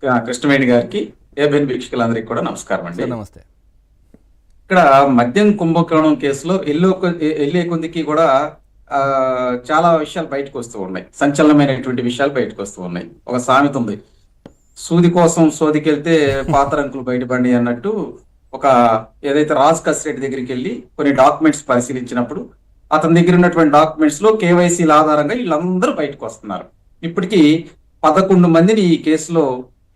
కృష్ణవేణి గారికి, ఏబిఎన్ వీక్షకులందరికీ కూడా నమస్కారం అండి. నమస్తే. ఇక్కడ మద్యం కుంభకోణం కేసులో ఎల్లే కొద్దికి కూడా చాలా విషయాలు బయటకు వస్తూ ఉన్నాయి. సంచలనమైనటువంటి విషయాలు బయటకు వస్తూ ఉన్నాయి. ఒక సామెత ఉంది, సూది కోసం సోదికెళ్తే పాతరంకులు బయటపడి అన్నట్టు. ఒక ఏదైతే రాజ్ కసిరెడ్డి దగ్గరికి వెళ్ళి కొన్ని డాక్యుమెంట్స్ పరిశీలించినప్పుడు అతని దగ్గర ఉన్నటువంటి డాక్యుమెంట్స్ లో కేవైసీల ఆధారంగా వీళ్ళందరూ బయటకు వస్తున్నారు. ఇప్పటికీ 11 మందిని ఈ కేసులో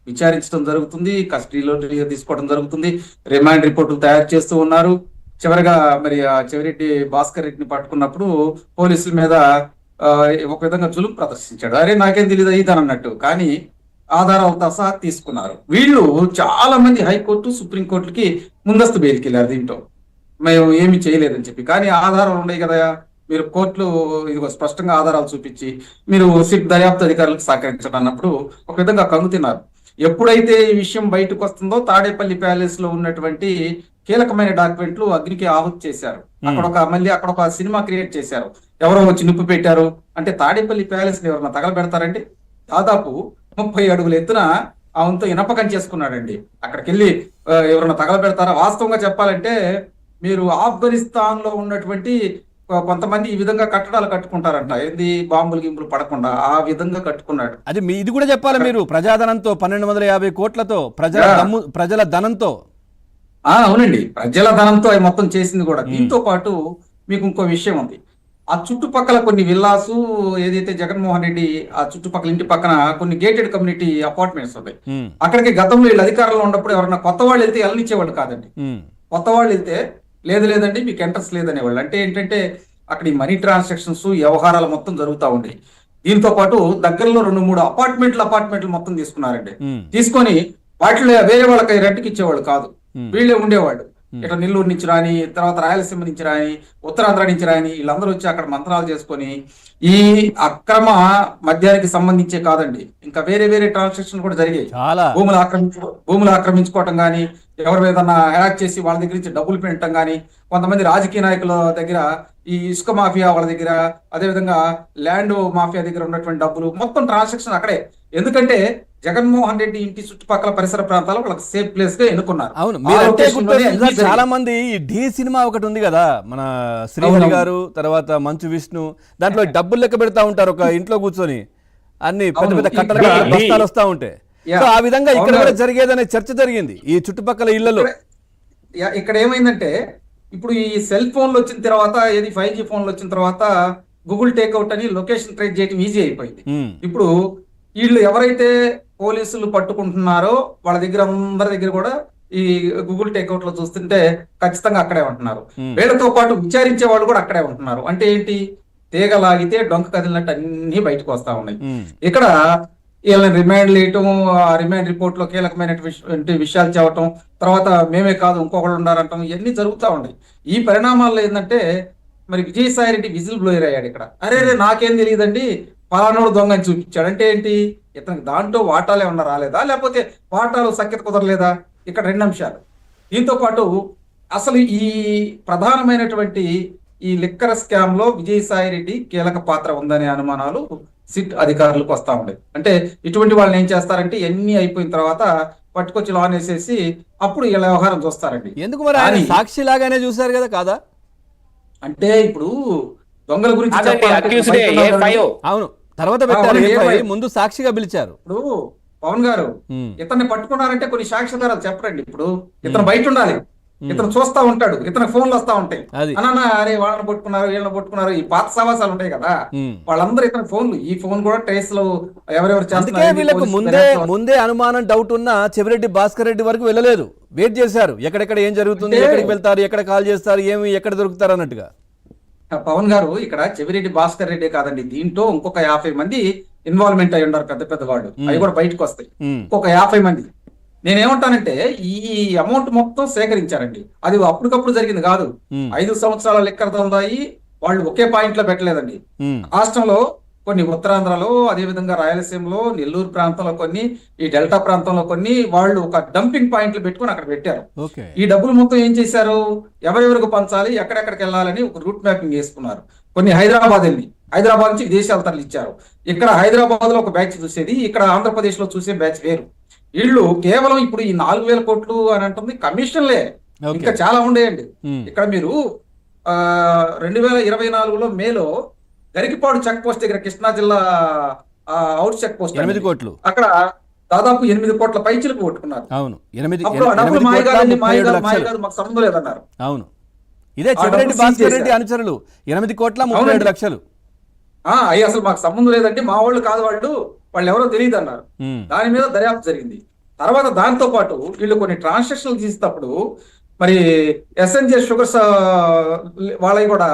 విచారించడం జరుగుతుంది, కస్టడీలో తీసుకోవడం జరుగుతుంది, రిమాండ్ రిపోర్టులు తయారు చేస్తూ ఉన్నారు. చివరిగా మరి ఆ చెవిరెడ్డి భాస్కర్ రెడ్డిని పట్టుకున్నప్పుడు పోలీసుల మీద ఒక విధంగా జులుం ప్రదర్శించాడు. అరే నాకేం తెలియదు ఇదని అన్నట్టు, కానీ ఆధారాలతో సహా తీసుకున్నారు. వీళ్ళు చాలా మంది హైకోర్టు, సుప్రీంకోర్టులకి ముందస్తు బెయిల్కి వెళ్ళారు. దీంట్లో మేము ఏమి చేయలేదని చెప్పి, కానీ ఆధారాలు ఉన్నాయి కదా, మీరు కోర్టులు ఇదిగో స్పష్టంగా ఆధారాలు చూపించి మీరు సిట్ దర్యాప్తు అధికారులకు సహకరించడం అన్నప్పుడు ఒక విధంగా కంగు తిన్నారు. ఎప్పుడైతే ఈ విషయం బయటకు వస్తుందో తాడేపల్లి ప్యాలెస్ లో ఉన్నటువంటి కీలకమైన డాక్యుమెంట్లు అగ్నికి ఆహుతి చేశారు. అక్కడ ఒక సినిమా క్రియేట్ చేశారు. ఎవరో వచ్చి నిప్పు పెట్టారు అంటే తాడేపల్లి ప్యాలెస్ ని ఎవరన్నా తగలబెడతారండి? దాదాపు 30 అడుగుల ఎత్తున ఆమెతో ఇనపకం చేసుకున్నాడండి. అక్కడికి వెళ్ళి ఎవరన్నా తగలబెడతారా? వాస్తవంగా చెప్పాలంటే మీరు ఆఫ్ఘనిస్తాన్ లో ఉన్నటువంటి కొంతమంది ఈ విధంగా కట్టడాలు కట్టుకుంటారంట, ఏంది బాంబులు గింబులు పడకుండా ఆ విధంగా కట్టుకున్నాడు. అది ఇది కూడా చెప్పాలి మీరు, ప్రజాధనంతో 1250 కోట్లతో ప్రజల ధనంతో. అవునండి, ప్రజల ధనంతో అవి మొత్తం చేసింది కూడా. దీంతో పాటు మీకు ఇంకో విషయం ఉంది. ఆ చుట్టుపక్కల కొన్ని విల్లాసు, ఏదైతే జగన్మోహన్ రెడ్డి ఆ చుట్టుపక్కల ఇంటి పక్కన కొన్ని గేటెడ్ కమ్యూనిటీ అపార్ట్మెంట్స్ ఉన్నాయి. అక్కడికి గతంలో వీళ్ళు అధికారంలో ఉన్నప్పుడు ఎవరన్నా కొత్త వాళ్ళు వెళ్తే వెళ్ళనిచ్చేవాళ్ళు కాదండి. కొత్త వాళ్ళు వెళ్తే లేదండి మీకు ఎంట్రన్స్ లేదనేవాళ్ళు. అంటే ఏంటంటే అక్కడ ఈ మనీ ట్రాన్సాక్షన్స్ వ్యవహారాలు మొత్తం జరుగుతూ ఉండేవి. దీంతో పాటు దగ్గరలో 2-3 అపార్ట్మెంట్లు మొత్తం తీసుకున్నారండి. తీసుకొని వాటిలో వేరే వాళ్ళకి రెంట్కి ఇచ్చేవాళ్ళు కాదు, వీళ్ళే ఉండేవాళ్ళు. ఇట్లా నెల్లూరు నుంచి రాని, తర్వాత రాయలసీమ నుంచి రాని, ఉత్తరాంధ్ర నుంచి రాని వీళ్ళందరూ వచ్చి అక్కడ మంత్రాలు చేసుకొని ఈ అక్రమ మద్యానికి సంబంధించే కాదండి, ఇంకా వేరే వేరే ట్రాన్సాక్షన్ కూడా జరిగాయి. భూములు ఆక్రమించుకోవటం కానీ, ఎవరి మీద హ్యాక్ చేసి వాళ్ళ దగ్గర నుంచి డబ్బులు పెట్టడం కానీ, కొంతమంది రాజకీయ నాయకుల దగ్గర ఈ ఇసుక మాఫియా వాళ్ళ దగ్గర, అదేవిధంగా ల్యాండ్ మాఫియా దగ్గర ఉన్నటువంటి డబ్బులు మొత్తం ట్రాన్సాక్షన్ అక్కడే. ఎందుకంటే జగన్మోహన్ రెడ్డి ఇంటి చుట్టుపక్కల పరిసర ప్రాంతాలు వాళ్ళకి సేఫ్ ప్లేస్ గా ఎన్నుకున్నారు. చాలా మంది ఢీ సినిమా ఒకటి ఉంది కదా, మన శ్రీహరి గారు, తర్వాత మంచు విష్ణు, దాంట్లో డబ్బులు లెక్క పెడతా ఉంటారు ఒక ఇంట్లో కూర్చొని, అన్ని పెద్ద పెద్ద కట్టలు బస్తాలు వస్తా ఉంటే. ఆ విధంగా ఇక్కడ కూడా జరిగేదనే చర్చ జరిగింది ఈ చుట్టుపక్కల ఇళ్లలో. ఇక్కడ ఏమైందంటే ఇప్పుడు ఈ సెల్ ఫోన్లు వచ్చిన తర్వాత, ఏది 5G ఫోన్లు వచ్చిన తర్వాత గూగుల్ టేక్అవుట్ అని లొకేషన్ ట్రేస్ చేయడం ఈజీ అయిపోయింది. ఇప్పుడు వీళ్ళు ఎవరైతే పోలీసులు పట్టుకుంటున్నారో వాళ్ళ దగ్గర అందరి దగ్గర కూడా ఈ గూగుల్ టేక్అవుట్ లో చూస్తుంటే ఖచ్చితంగా అక్కడే ఉంటున్నారు. వీళ్ళతో పాటు విచారించే వాళ్ళు కూడా అక్కడే ఉంటున్నారు. అంటే ఏంటి, తీగ లాగితే డొంక కదిలినట్టు అన్ని బయటకు వస్తా ఉన్నాయి. ఇక్కడ వీళ్ళని రిమాండ్ వేయటం, ఆ రిమాండ్ రిపోర్ట్ లో కీలకమైనటువంటి విషయాలు చెప్పటం, తర్వాత మేమే కాదు ఇంకొకళ్ళు ఉన్నారంటాం, ఇవన్నీ జరుగుతూ ఉన్నాయి. ఈ పరిణామాల్లో ఏంటంటే మరి విజయసాయి రెడ్డి విజిల్ బ్లోయర్ అయ్యాడు ఇక్కడ. అరే నాకేం తెలియదండి, పలానోడు దొంగని చూపించాడు. అంటే ఏంటి, ఇతనికి దాంట్లో వాటాలు ఏమన్నా రాలేదా, లేకపోతే వాటాలు సఖ్యత కుదరలేదా? ఇక్కడ 2 అంశాలు. దీంతో పాటు అసలు ఈ ప్రధానమైనటువంటి ఈ లిక్కర్ స్కామ్ లో విజయసాయి రెడ్డి కీలక పాత్ర ఉందనే అనుమానాలు సిట్ అధికారులకు వస్తా ఉండేది. అంటే ఇటువంటి వాళ్ళని ఏం చేస్తారంటే ఎన్ని అయిపోయిన తర్వాత పట్టుకొచ్చి లాన్ వేసేసి అప్పుడు ఇలా వ్యవహారం చూస్తారండి. ఎందుకు మరి ఆయన సాక్షి లాగానే చూసారు కదా కాదా? అంటే ఇప్పుడు దొంగల గురించి అవును, తర్వాత పెట్టారు, ముందు సాక్షిగా పిలిచారు. ఇప్పుడు పవన్ గారు ఇతన్ని పట్టుకున్నారంటే కొన్ని సాక్ష్యాధారాలు చెప్పరండి. ఇప్పుడు ఇతను బయట ఉండాలి, ఇతను చూస్తా ఉంటాడు, ఇతను ఫోన్లు వస్తా ఉంటాయి, అన్నా అరే వాళ్ళని పట్టుకున్నారు వీళ్ళని పట్టుకున్నారు, ఈ పాత సవాసాలు ఉంటాయి కదా, వాళ్ళందరూ ఇతని ఫోన్లు, ఈ ఫోన్ కూడా ట్రేస్ లో ఎవరెవరు చేస్తున్నారు. వీళ్ళకు ముందే అనుమానం, డౌట్ ఉన్న చెవిరెడ్డి భాస్కర్ రెడ్డి వరకు వెళ్ళలేదు, వెయిట్ చేశారు ఎక్కడెక్కడ ఏం జరుగుతుంది, ఎక్కడికి వెళ్తారు, ఎక్కడ కాల్ చేస్తారు, ఏమి ఎక్కడ దొరుకుతారు అన్నట్టుగా. పవన్ గారు ఇక్కడ చెవిరెడ్డి భాస్కర్ రెడ్డి కాదండి, దీంట్లో ఇంకొక 50 మంది ఇన్వాల్వ్మెంట్ అయి ఉన్నారు, పెద్ద వాళ్ళు, అవి కూడా బయటకు వస్తాయి. ఇంకొక 50 మంది. నేనేమంటానంటే ఈ అమౌంట్ మొత్తం సేకరించారండి, అది అప్పటికప్పుడు జరిగింది కాదు. 5 సంవత్సరాల లెక్కర దందాయి వాళ్ళు ఒకే పాయింట్ లో పెట్టలేదండి. రాష్ట్రంలో కొన్ని, ఉత్తరాంధ్రలో, అదేవిధంగా రాయలసీమలో, నెల్లూరు ప్రాంతంలో కొన్ని, ఈ డెల్టా ప్రాంతంలో కొన్ని, వాళ్ళు ఒక డంపింగ్ పాయింట్లు పెట్టుకుని అక్కడ పెట్టారు. ఈ డబ్బులు మొత్తం ఏం చేశారు, ఎవరెవరికి పంచాలి, ఎక్కడెక్కడికి వెళ్ళాలని ఒక రూట్ మ్యాపింగ్ వేసుకున్నారు. కొన్ని హైదరాబాద్ నుంచి విదేశాలు తరలిచ్చారు. ఇక్కడ హైదరాబాద్ లో ఒక బ్యాచ్ చూసేది, ఇక్కడ ఆంధ్రప్రదేశ్ లో చూసే బ్యాచ్ వేరు. వీళ్ళు కేవలం ఇప్పుడు ఈ 4,000 కోట్లు అని అంటుంది కమిషన్లే, Okay. ఇంకా చాలా ఉండేయండి. Hmm. ఇక్కడ మీరు 2024లో మేలో గరికిపాడు చెక్ పోస్ట్ దగ్గర కృష్ణా జిల్లా అవుట్ చెక్ పోస్ట్ 8 కోట్లు. అక్కడ దాదాపు 8 కోట్ల పైచిలకు కొట్టుకున్నారు. అవును 8 అప్పుడు ఆ డబ్బులు మాయగారండి, మాయగారు మాకు సంబంధం లేదన్నారు. అవును ఇదే ఆ చెవిరెడ్డి డబ్బులు భాస్కర్ సీజ్ రెడ్డి చేశారు. అనుచరులు 8 కోట్ల 37 అవునండి. లక్షలు. అయ్యి అసలు మాకు సంబంధం లేదండి, మా వాళ్ళు కాదు, వాళ్ళు ఎవరో తెలియదు అన్నారు. Hmm. దాని మీద దర్యాప్తు జరిగింది. తర్వాత దాంతో పాటు వీళ్ళు కొన్ని ట్రాన్సాక్షన్లు తీసేటప్పుడు మరి ఎస్ఎన్జే షుగర్స్ వాళ్ళవి కూడా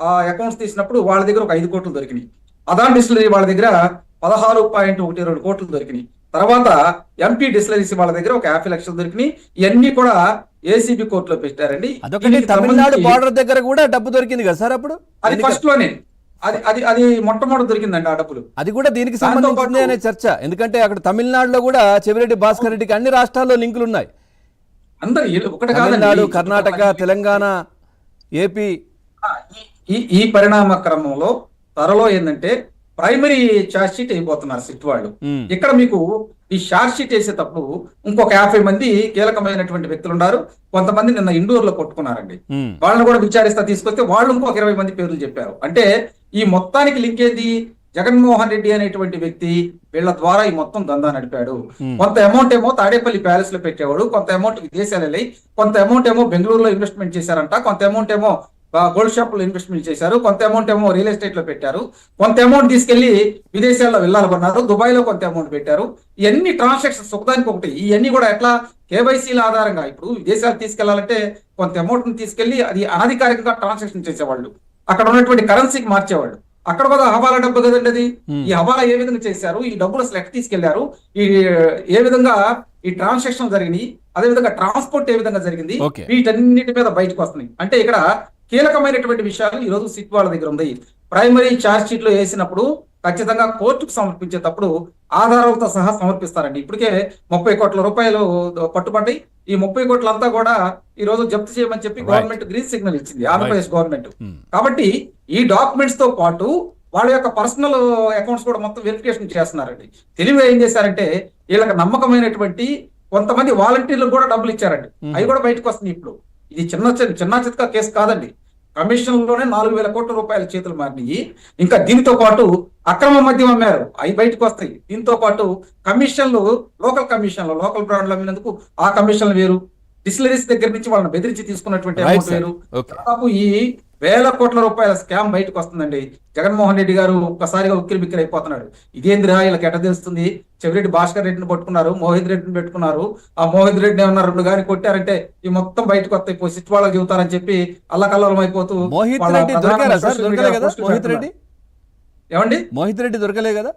ఆ అకౌంట్స్ తీసినప్పుడు వాళ్ళ దగ్గర ఒక 5 కోట్లు దొరికినాయి. అదాన్ డిస్టిలరీ వాళ్ళ దగ్గర 16.12 కోట్లు దొరికినాయి. తర్వాత ఎంపీ డిస్టిలరీస్ వాళ్ళ దగ్గర ఒక 50 లక్షలు దొరికినాయి. ఇవన్నీ కూడా ఏసీబీ కోర్టులో పెట్టారండి. అదొకటి దీనికి తమిళనాడు సంబంధించి బార్డర్ దగ్గర కూడా డబ్బు దొరికింది కదా సార్ అప్పుడు. అది ఫస్ట్ లోనే అది మొట్టమొదటి దొరికిందండి ఆ డబ్బులు. అది కూడా దీనికి దాంతో సంబంధించింది పాటు- అనే చర్చ. ఎందుకంటే అక్కడ తమిళనాడులో కూడా చెవిరెడ్డి భాస్కర్ రెడ్డికి అన్ని రాష్ట్రాల్లో లింకులు ఉన్నాయి. అందరు ఒకటి తమిళనాడు, కాదండి, కర్ణాటక, తెలంగాణ, ఏపీ. ఈ పరిణామ క్రమంలో త్వరలో ఏంటంటే ప్రైమరీ ఛార్జ్ షీట్ అయిపోతున్నారు సిట్ వాళ్ళు. Hmm. ఇక్కడ మీకు ఈ ఛార్జ్ షీట్ వేసేటప్పుడు ఇంకొక 50 మంది కీలకమైనటువంటి వ్యక్తులు ఉన్నారు. కొంతమంది నిన్న ఇండోర్ లో కొట్టుకున్నారండి. Hmm. వాళ్ళని కూడా విచారిస్తా తీసుకొస్తే వాళ్ళు ఇంకొక 20 మంది పేర్లు చెప్పారు. అంటే ఈ మొత్తానికి లింక్ ఏంది? జగన్మోహన్ రెడ్డి అనేటువంటి వ్యక్తి వీళ్ళ ద్వారా ఈ మొత్తం దందా నడిపాడు. కొంత అమౌంట్ ఏమో తాడేపల్లి ప్యాలెస్ లో పెట్టేవాడు, కొంత అమౌంట్ విదేశాలు వెళ్ళి, కొంత అమౌంట్ ఏమో బెంగళూరులో ఇన్వెస్ట్మెంట్ చేశారంట, కొంత అమౌంట్ ఏమో గోల్డ్ షాప్ లో ఇన్వెస్ట్మెంట్ చేశారు, కొంత అమౌంట్ ఏమో రియల్ ఎస్టేట్ లో పెట్టారు, కొంత అమౌంట్ తీసుకెళ్లి విదేశాల్లో వెళ్ళాలనుకున్నారు, దుబాయ్ లో కొంత అమౌంట్ పెట్టారు. ఇవన్నీ ట్రాన్సాక్షన్స్ ఒకదానికి ఒకటి. ఇవన్నీ కూడా ఎట్లా కేవైసీల ఆధారంగా ఇప్పుడు విదేశాలు తీసుకెళ్లాలంటే కొంత అమౌంట్ ని తీసుకెళ్లి అది అనధికారికంగా ట్రాన్సాక్షన్ చేసేవాళ్ళు, అక్కడ ఉన్నటువంటి కరెన్సీకి మార్చేవాళ్ళు. అక్కడ కూడా హవాలా డబ్బు కదండి అది. ఈ హవాలా ఏ విధంగా చేశారు, ఈ డబ్బులు అసలు ఎక్కడ తీసుకెళ్లారు, ఏ విధంగా ఈ ట్రాన్సాక్షన్ జరిగినాయి, అదే విధంగా ట్రాన్స్పోర్ట్ ఏ విధంగా జరిగింది, Okay. వీటన్నిటి మీద బయటకు వస్తున్నాయి. అంటే ఇక్కడ కీలకమైనటువంటి విషయాలు ఈ రోజు సిట్ వాళ్ళ దగ్గర ఉంది. ప్రైమరీ ఛార్జ్ షీట్ లో వేసినప్పుడు ఖచ్చితంగా కోర్టుకు సమర్పించేటప్పుడు ఆధారాలతో సహా సమర్పిస్తారండి. ఇప్పటికే 30 కోట్ల రూపాయలు పట్టుబడ్డాయి. ఈ 30 కోట్లంతా కూడా ఈ రోజు జప్తు చేయమని చెప్పి గవర్నమెంట్ గ్రీన్ సిగ్నల్ ఇచ్చింది, ఆంధ్రప్రదేశ్ గవర్నమెంట్. కాబట్టి ఈ డాక్యుమెంట్స్ తో పాటు వాళ్ళ యొక్క పర్సనల్ అకౌంట్స్ కూడా మొత్తం వెరిఫికేషన్ చేస్తున్నారండి. తెలివిగా ఏం చేశారంటే వీళ్ళకి నమ్మకమైనటువంటి కొంతమంది వాలంటీర్లకు కూడా డబ్బులు ఇచ్చారండి. అవి కూడా బయటకు వస్తున్నాయి ఇప్పుడు. ఇది చిన్న చిత్కా కేసు కాదండి. కమిషన్ లోనే 4,000 కోట్ల రూపాయల చేతులు మారినాయి. ఇంకా దీనితో పాటు అక్రమ మద్యం అమ్మారు, అవి బయటకు వస్తాయి. దీంతో పాటు కమిషన్లు, లోకల్ బ్రాండ్లు అమ్మినందుకు ఆ కమిషన్లు వేరు, డిస్టిలరీస్ దగ్గర నుంచి వాళ్ళని బెదిరించి తీసుకున్నటువంటి Right, అమౌంట్ sir. వేరు. Okay. దాదాపు ఈ 1,000 కోట్ల రూపాయల స్కామ్ బయటకు వస్తుందండి. జగన్మోహన్ రెడ్డి గారు ఒక్కసారిగా ఉక్కిరి బిక్కిరి అయిపోతున్నాడు. ఇదేందిరా వీళ్ళకి ఎట తెలుస్తుంది? చెవిరెడ్డి భాస్కర్ రెడ్డిని పట్టుకున్నారు, మోహిత్ రెడ్డిని పెట్టుకున్నారు. ఆ మోహిత్ రెడ్డిని ఏమన్నా 2 గాని కొట్టారంటే ఈ మొత్తం బయటకు వస్తాయి, సిట్ వాళ్ళకి చెబుతారని చెప్పి అల్లకల్లోలం అయిపోతూ మోహిత్ వాళ్ళ రెడ్డి ప్రధాన దొరికారా సార్? social దొరకలే media కదా పోస్టులు మోహిత్ రెడ్డి? ఏమండి, మోహిత్ రెడ్డి దొరకలే కదా?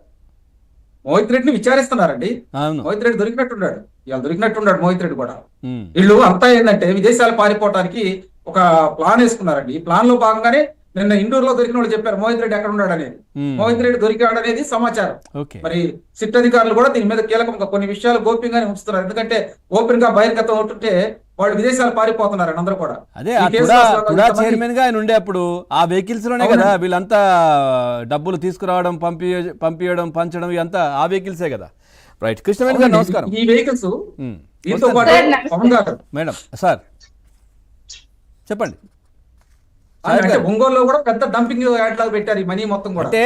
మోహిత్ రెడ్డిని విచారిస్తున్నారండి. అవును. మోహిత్ రెడ్డి దొరికినట్టున్నాడు, ఇవాళ దొరికినట్టున్నాడు మోహిత్ రెడ్డి కూడా. Hmm. వీళ్ళు అంతా ఏంటంటే విదేశాలు పారిపోవటానికి ఒక ప్లాన్ వేసుకున్నారండి. ఈ ప్లాన్ లో భాగంగానే నిన్న ఇండోర్ లో దొరికిన వాళ్ళు చెప్పారు మోహిత్ రెడ్డి ఎక్కడ ఉన్నాడు అనేది. మోహిత్ రెడ్డి దొరికాడు అనేది సమాచారం. Okay. మరి సిట్ అధికారులు కూడా దీని మీద కీలకంగా కొన్ని విషయాలు గోప్యంగానే ఉంచుతున్నారు. ఎందుకంటే ఓపెన్ గా బహిర్గతం ఉంటుంటే వాళ్ళు విదేశాలు పారిపోతున్నారు అందరూ కూడా. అదే ఈ ఆ కేసులో తుడా అసలు తుడా ఇంతమంది- చైర్మన్ గా ఆయన ఉండే అప్పుడు ఆ వెహికల్స్ లోనే కదా వీళ్ళంతా డబ్బులు తీసుకురావడం, పంపించడం, పంచడం ఇదంతా ఆ వెహికల్సే కదా. రైట్, కృష్ణవేణి గారు నమస్కారం. ఈ వెహికల్స్ Hmm. దీంతో పాటు పవన్ గారు మేడం సార్ చెప్పండి. అంటే ఒంగోలులో కూడా పెద్ద డంపింగ్ యార్డ్ లాగా పెట్టారు ఈ మనీ మొత్తం కూడా. అంటే